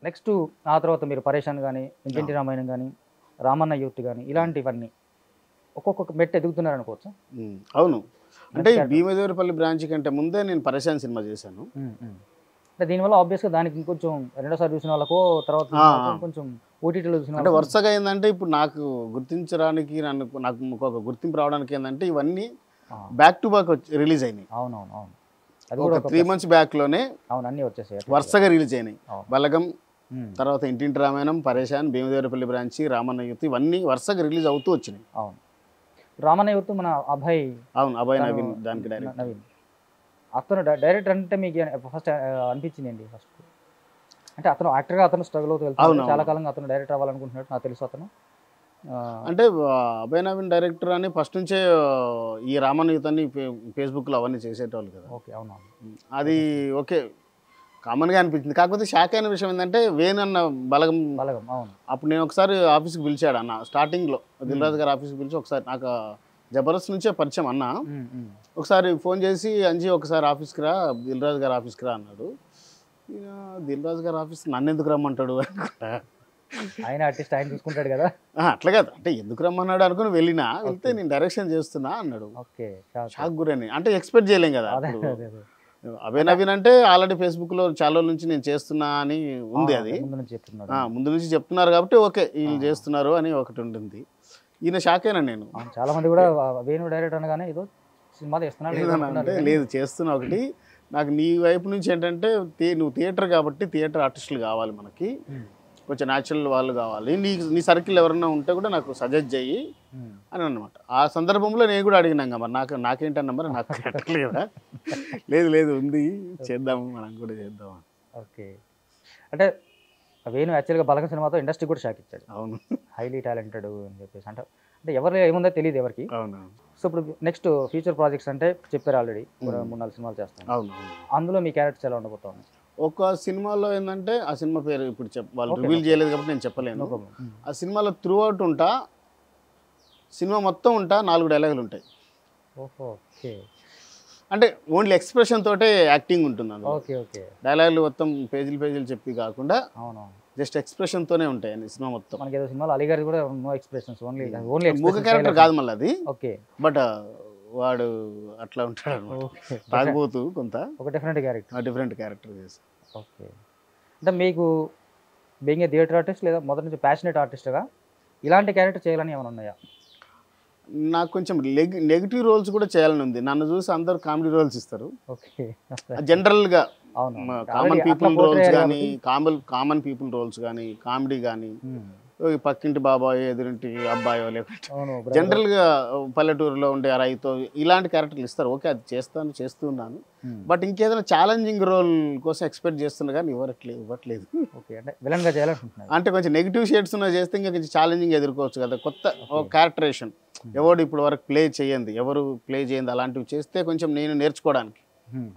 Next ఆ తర్వాత మీరు పరేషాన్ కానీ, ఇంటింటి రామాయణం కానీ, రామన్న యూత్ కానీ ఇలాంటివన్నీ ఒక్కొక్క మెట్టు ఎదుగుతున్నారు అనుకోవచ్చు. అవును, అంటే భీమదేవరపల్లి బ్రాంచ్ కంటే ముందే నేను పరేషాన్ సినిమా చేశాను. అంటే దీనివల్ల ఆబ్వియస్గా దానికి ఇంకొంచెం రెండోసారి చూసిన వాళ్ళకో తర్వాత కొంచెం ఓటీటీలో చూసిన అంటే వరుసగా ఏంటంటే ఇప్పుడు నాకు గుర్తించడానికి నాకు ఒక గుర్తింపు రావడానికి ఏంటంటే ఇవన్నీ బ్యాక్ టు బ్యాక్ రిలీజ్ అయినాయి. అవునవును అవును, అది ఒక 3 months బ్యాక్లోనే అవును అన్నీ వచ్చేసాయి వరుసగా రిలీజ్ అయినాయి. బలగం తర్వాత ఇంటింటి రామాయణం, పరేషాన్, భీమదేవరపల్లి బ్రాంచి, రామన్న యూత్ ఇవన్నీ వరుసగా రిలీజ్ అవుతూ వచ్చినాయి. అవును, రామన్న యూత్ మన అభయ్, అవును అభయ్ నవీన్ దానికి డైరెక్టర్. నవీన్ అతను డైరెక్టర్ అంటే మీకు ఫస్ట్ అనిపించింది అండి? ఫస్ట్ అంటే అతను యాక్టర్గా అతను స్ట్రగుల్ అవుతూ వెళ్తాను, చాలా కాలంగా అతను డైరెక్టర్ అవ్వాలనుకుంటున్నట్టు నాకు తెలుసు. అతను అంటే అభయ్ నవీన్ డైరెక్టర్ అని ఫస్ట్ నుంచే ఈ రామన్న యూత్ అని ఫేస్బుక్లో అవన్నీ చేసేటోళ్ళు కదా. ఓకే, అవును అది ఓకే కామన్గా అనిపించింది. కాకపోతే షాక్ అయిన విషయం ఏంటంటే వేణన్న బలగం, అవును అప్పుడు నేను ఒకసారి ఆఫీస్కి పిలిచాడు అన్న, స్టార్టింగ్లో దిల్ రాజు గారు ఆఫీస్కి పిలిచి ఒకసారి నాకు జబర్దస్త్ నుంచే పరిచయం అన్న. ఒకసారి ఫోన్ చేసి అంజీ ఒకసారి ఆఫీస్కి రా, దిల్ రాజు గారు ఆఫీస్కి రా అన్నాడు. దిల్ రాజు గారు ఆఫీస్ నన్ను ఎందుకు రమ్మంటాడు అనుకుంటా, ఆయన ఆర్టిస్ట్ ఆయన చూసుకుంటాడు కదా. అట్లా కాదు, అంటే ఎందుకు రమ్మన్నాడు అనుకుని వెళ్తే నేను డైరెక్షన్ చేస్తున్నా అన్నాడు. ఓకే, షాక్ గురని, అంటే ఎక్స్పెక్ట్ చేయలేం కదా. అభయ్ నవీన్ అంటే ఆల్రెడీ ఫేస్బుక్లో చాలా రోజుల నుంచి నేను చేస్తున్నా అని ఉంది, అది ముందు నుంచి చెప్తున్నారు కాబట్టి ఓకే వీళ్ళు చేస్తున్నారు అని ఒకటి ఉంటుంది. ఈయన షాక్ అయినా నేను. చాలా మంది కూడా వేణు డైరెక్టర్ అనగానే ఏదో సినిమా చేస్తున్నా అంటే లేదు చేస్తున్నా ఒకటి. నాకు నీ వైపు నుంచి ఏంటంటే నువ్వు థియేటర్ కాబట్టి థియేటర్ ఆర్టిస్టులు కావాలి, మనకి కొంచెం న్యాచురల్ వాళ్ళు కావాలి, నీ సర్కిల్ ఎవరైనా ఉంటే కూడా నాకు సజెస్ట్ చెయ్యి అని అన్నమాట. ఆ సందర్భంలో నేను కూడా అడిగినాం మరి నాకేంటన్నా మరి నాకు కట్టలేదా, లేదు ఉంది చేద్దాము మనం కూడా చేద్దాం. ఓకే, అంటే వేణు యాక్చువల్గా బలగం సినిమాతో ఇండస్ట్రీ కూడా షాక్ ఇచ్చాడు. అవును, హైలీ టాలెంటెడ్ అని చెప్పేసి. అంటే ఎవరు ఏముందో తెలియదు ఎవరికి. అవును. సో ఇప్పుడు నెక్స్ట్ ఫ్యూచర్ ప్రాజెక్ట్స్ అంటే చెప్పారు ఆల్రెడీ 3-4 సినిమాలు చేస్తాను. అవును, అందులో మీ క్యారెక్టర్స్ ఎలా ఉండబోతుంది? ఒక సినిమాలో ఏంటంటే ఆ సినిమా పేరు ఇప్పుడు వాళ్ళు రివీల్ చేయలేదు కాబట్టి నేను చెప్పలేను. ఆ సినిమాలో త్రూ అవుట్ ఉంటా, సినిమా మొత్తం ఉంటా, 4 డైలాగులు ఉంటాయి. ఓకే, అంటే ఓన్లీ ఎక్స్ప్రెషన్ తోటే యాక్టింగ్ ఉంటుంది అందులో. ఓకే ఓకే, డైలాగులు మొత్తం పేజీలు చెప్పి కాకుండా అవును జస్ట్ ఎక్స్ప్రెషన్ తోనే ఉంటాయి అన్ని సినిమా మొత్తం. మనకి ఏదో సినిమాలో అలీగారి కూడా నో ఎక్స్ప్రెషన్స్, ఓన్లీ మూగ క్యారెక్టర్ కాదు మళ్ళీ అది. ఓకే, బట్ వాడు అట్లా ఉంటాడు అనమాట, తాగిపోతూ కొంత ఒక డిఫరెంట్ క్యారెక్టర్ చేసి. ఓకే, అంటే మీకు బీయింగ్ ఏ థియేటర్ ఆర్టిస్ట్ లేదా మొదటి నుంచి ప్యాషనేట్ ఆర్టిస్ట్గా ఇలాంటి క్యారెక్టర్ చేయాలని ఏమైనా ఉన్నాయా? నాకు కొంచెం నెగిటివ్ రోల్స్ కూడా చేయాలని ఉంది. నన్ను చూసి అందరూ కామెడీ రోల్స్ ఇస్తారు. ఓకే, జనరల్గా కామన్ పీపుల్ రోల్స్ కానీ, కామన్ పీపుల్ రోల్స్ కానీ, కామెడీ కానీ, పక్కింటి బాబాయ్ ఎదురింటి అబ్బాయో లేకపోతే జనరల్గా పల్లెటూరులో ఉండే రైతు ఇలాంటి క్యారెక్టర్లు ఇస్తారు. ఓకే, అది చేస్తున్నాను. బట్ ఇంకేదైనా ఛాలెంజింగ్ రోల్ కోసం ఎక్స్పెక్ట్ చేస్తున్నా కానీ ఇవ్వట్లేదు. ఓకే, అంటే విలన్గా చేయాలనుకుంటున్నాను. అంటే కొంచెం నెగిటివ్ షేడ్స్ ఉన్న చేస్తే ఇంకా కొంచెం ఛాలెంజింగ్ ఎదుర్కోవచ్చు కదా. కొత్త క్యారెక్టరేషన్ ఎవరు ఇప్పుడు వరకు ప్లే చేయండి, అలాంటివి చేస్తే కొంచెం నేను నేర్చుకోవడానికి.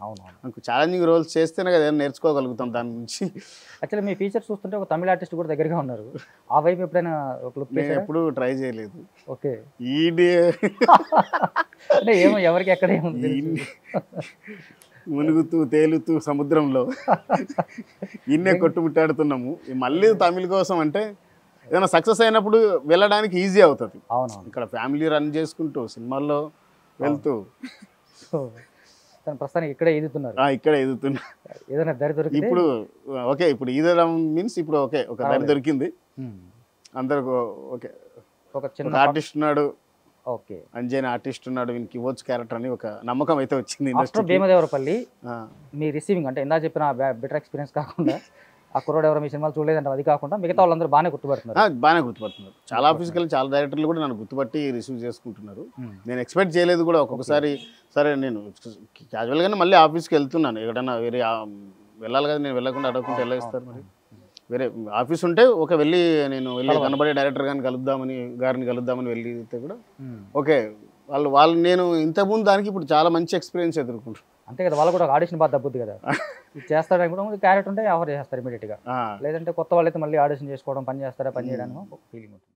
అవును, ఛాలెంజింగ్ రోల్స్ చేస్తేనే కదా నేర్చుకోగలుగుతాం దాని నుంచి. యాక్చువల్లీ మీ ఫీచర్స్ చూస్తుంటే ఒక తమిళ ఆర్టిస్ట్ కూడా దగ్గరగా ఉన్నారు. ఆ వైపు ఎప్పుడైనా నేను ఎప్పుడు ట్రై చేయలేదు. ఓకే, అంటే ఏమో ఎవరికి ఎక్కడ ఏముంది, మునుగుతూ తేలుతూ సముద్రంలో ఇన్నే కొట్టుముట్టాడుతున్నాము. మళ్ళీ తమిళ కోసం అంటే ఏదైనా సక్సెస్ అయినప్పుడు వెళ్ళడానికి ఈజీ అవుతుంది. అవును, ఇక్కడ ఫ్యామిలీ రన్ చేసుకుంటూ సినిమాల్లో వెళ్తూ ప్రస్తుతానికి ఇక్కడే ఎదుగుతున్నారు. ఏదైనా దరి దొరికి ఇప్పుడు ఓకే, ఇప్పుడు ఈదడం మీన్స్ ఇప్పుడు ఓకే ఒక దరి దొరికింది అందరికి. ఓకే, ఒక చిన్న ఆర్టిస్ట్ ఉన్నాడు, ఓకే అంజైన ఆర్టిస్ట్ ఉన్నాడు, వీనికి ఇవ్వచ్చు క్యారెక్టర్ అని ఒక నమ్మకం అయితే వచ్చింది. భీమదేవరపల్లి మీ రిసీవింగ్ అంటే ఇందా చెప్పిన బెటర్ ఎక్స్పీరియన్స్ కాకుండా ఆ కుర్రోడు ఎవరో మీ సినిమాలు చూడలేదంటే అది కాకుండా మిగతా వాళ్ళందరూ బాగానే గుర్తుపడుతున్నారు. చాలా ఆఫీస్కి చాలా డైరెక్టర్లు కూడా నన్ను గుర్తుపట్టి రిసీవ్ చేసుకుంటున్నారు. నేను ఎక్స్పెక్ట్ చేయలేదు కూడా. ఒక్కొక్కసారి సరే నేను క్యాజువల్గానే మళ్ళీ ఆఫీస్కి వెళ్తున్నాను, ఎక్కడైనా వేరే వెళ్ళాలి కదా, నేను వెళ్ళకుండా అడగకుండా ఎలా ఇస్తారు మరి. వేరే ఆఫీస్ ఉంటే ఒక వెళ్ళి కనబడే డైరెక్టర్ గారిని కలుద్దామని వెళ్తే కూడా ఓకే వాళ్ళు నేను ఇంతకుముందు దానికి ఇప్పుడు చాలా మంచి ఎక్స్పీరియన్స్ ఎదుర్కొంటారు. అంతే కదా, వాళ్ళు కూడా ఆడిషన్ బాగా తప్పుద్ది కదా. చేస్తాడని కూడా క్యారెక్టర్ ఉంటే ఆఫర్ చేస్తారు ఇమీడియట్గా. లేదంటే కొత్త వాళ్ళైతే మళ్ళీ ఆడిషన్ చేసుకోవడం, పని చేయడానికి ఒక ఫీలింగ్ ఉంటుంది.